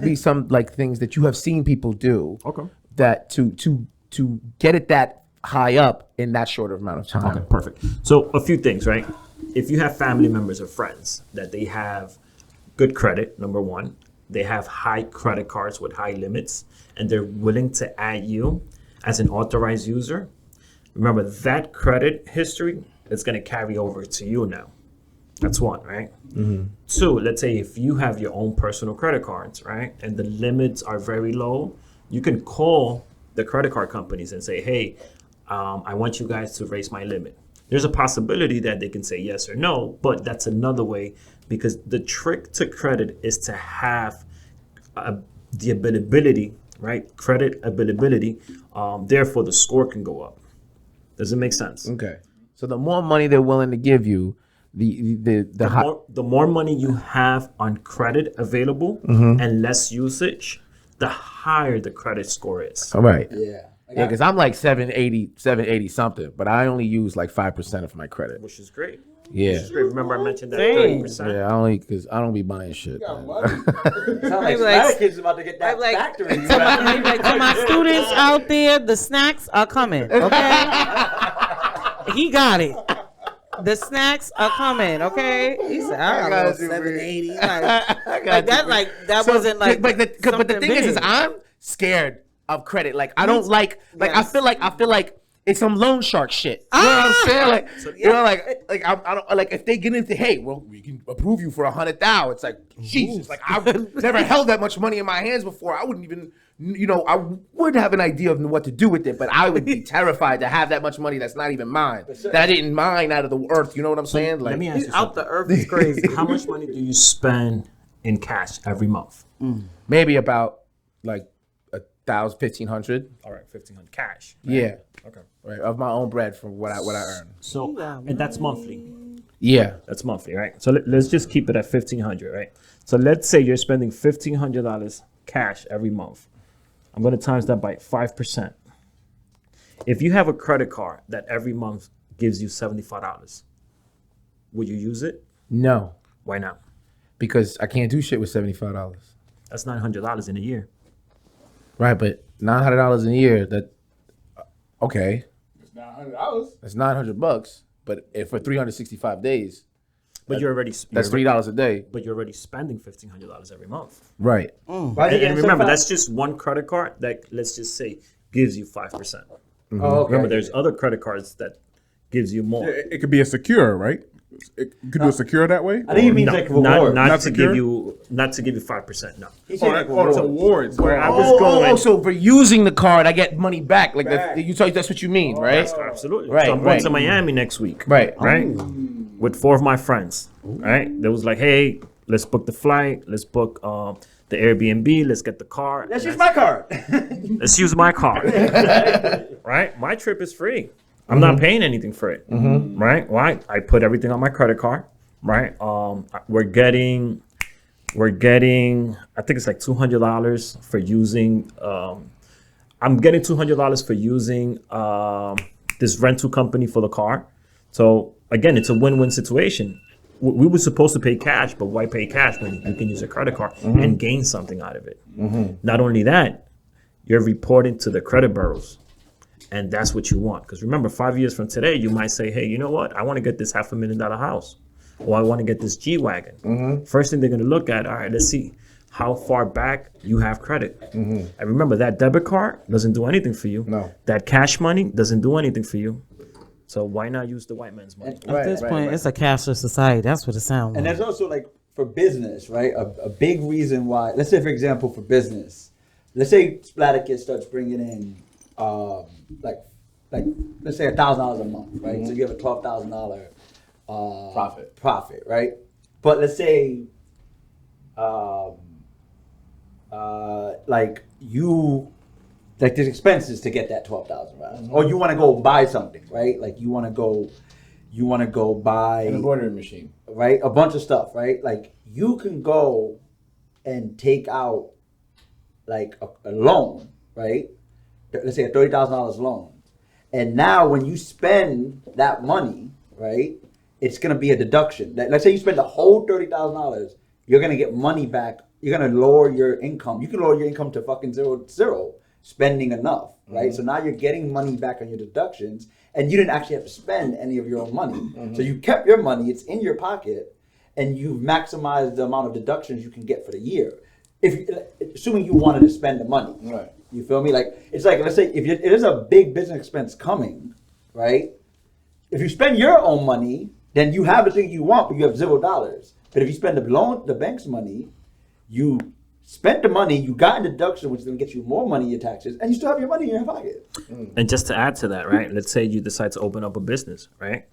be some like things that you have seen people do. Okay. That to get it that high up in that short amount of time. Okay, perfect. So a few things, right? If you have family members or friends that they have good credit, number one, they have high credit cards with high limits, and they're willing to add you as an authorized user, remember that credit history is going to carry over to you now. That's one, right? Mm-hmm. Two, let's say if you have your own personal credit cards, right, and the limits are very low, you can call the credit card companies and say, hey, I want you guys to raise my limit. There's a possibility that they can say yes or no, but that's another way, because the trick to credit is to have the availability, right? Credit availability. Therefore, the score can go up. Does it make sense? Okay. So the more money they're willing to give you, the more money you have on credit available and less usage, the higher the credit score is. All right. Yeah. Yeah, because I'm like 780 something, but I only use like 5% of my credit. Which is great. Yeah. Which is great. Remember I mentioned that Dang. 30%? Yeah, because I don't be buying shit. Sound like kids about to get that factory. To my students out there, the snacks are coming. Okay, he got it. The snacks are coming. Okay, he said, "I got 780." That wasn't like. But the thing is I'm scared of credit. Like I don't like. I feel like it's some loan shark shit. You know what I'm saying? Like you know, like I don't like if they get into, hey, well, we can approve you for 100,000. It's like Jesus. Like I've never held that much money in my hands before. I wouldn't even. I would have an idea of what to do with it, but I would be terrified to have that much money that's not even mine, that I didn't mine out of the earth. You know what I'm saying? Like, let me ask you out something. the earth is crazy. How much money do you spend in cash every month? maybe about like 1,500. All right, 1,500 cash. Right? Yeah. Okay. Right, of my own bread from what I earn. So, and that's monthly. Yeah. That's monthly, right? So let's just keep it at 1,500, right? So let's say you're spending $1,500 cash every month. I'm going to times that by 5%. If you have a credit card that every month gives you $75, would you use it? No, Why not? because I can't do shit with $75. That's $900 in a year. Right, but $900 a year. Okay. It's $900. That's $900. But if for 365 days, But that's $3 a day. But you're already spending $1,500 every month. Right. And remember, that's just one credit card that, let's just say, gives you 5%. Oh, okay. Remember, there's other credit cards that gives you more. It could be a secure, right? You could do a secure that way. I think he means No, like reward. not to secure? give you 5%. No. He said like reward. It's awards. Where I was going. So for using the card, I get money back. Like Back. that's what you mean, right? Absolutely. Right, So I'm going right. to Miami next week. Right. Right. With 4 of my friends. Right. They was like, hey, let's book the flight. Let's book the Airbnb. Let's get the car. Let's use my card. Let's use my car. Right. My trip is free. I'm not paying anything for it. Right. Why? I put everything on my credit card. Right. We're getting. I think it's like $200 for using. I'm getting $200 for using this rental company for the car. So again, it's a win-win situation. We were supposed to pay cash, but why pay cash when you can use a credit card and gain something out of it? Not only that, you're reporting to the credit bureaus, and that's what you want. Because remember, 5 years from today, you might say, hey, you know what? I want to get this $500,000 house, or I want to get this G-Wagon. First thing they're going to look at, all right, let's see how far back you have credit. And remember, that debit card doesn't do anything for you. No. That cash money doesn't do anything for you. So why not use the white man's money? At this point, it's a cashless society. That's what it sounds And like. there's also like for business, right? A big reason why. Let's say, for example, for business, let's say Splatterkid starts bringing in, like let's say $1,000 a month, right? So you have a $12,000 profit, right? But let's say, like there's expenses to get that $12,000, or you want to go buy something, right? Like you want to go buy An embroidery machine. right? A bunch of stuff, right? Like you can go and take out like a loan, right? Let's say a $30,000 loan. And now when you spend that money, right, it's going to be a deduction. Let's say you spend the whole $30,000, you're going to get money back you're gonna lower your income. You can lower your income to fucking zero, spending enough, right? So now you're getting money back on your deductions, and you didn't actually have to spend any of your own money. So you kept your money; it's in your pocket, and you've maximized the amount of deductions you can get for the year. Assuming you wanted to spend the money, Right. You feel me? Like it's like, let's say if it is a big business expense coming, right? If you spend your own money, then you have the thing you want, but you have $0. But if you spend the bank's money, you spent the money, you got a deduction, which is going to get you more money in your taxes, and you still have your money in your pocket. And just to add to that, right? Let's say you decide to open up a business, right?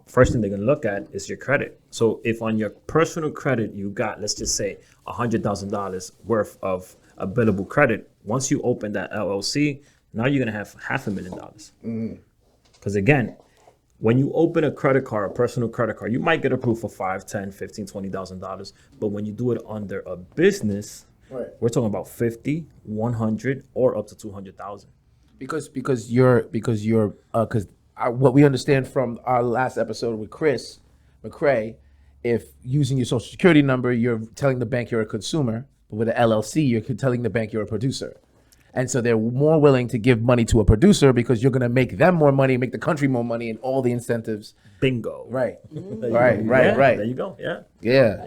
First thing they're gonna look at is your credit. So if on your personal credit you got, let's just say $100,000 worth of a billable credit, once you open that LLC, now you're gonna have $500,000. Because again, when you open a credit card, a personal credit card, you might get approved for $5, $10, $15, $20,000. But when you do it under a business, Right. we're talking about 50, 100, or up to 200,000. Because what we understand from our last episode with Chris McCrae, if using your social security number, you're telling the bank you're a consumer, but with an LLC, you're telling the bank you're a producer. And so they're more willing to give money to a producer because you're going to make them more money, make the country more money, and all the incentives. Bingo. Right. There you Right, go. right, Yeah, right. There you go. Yeah. Yeah.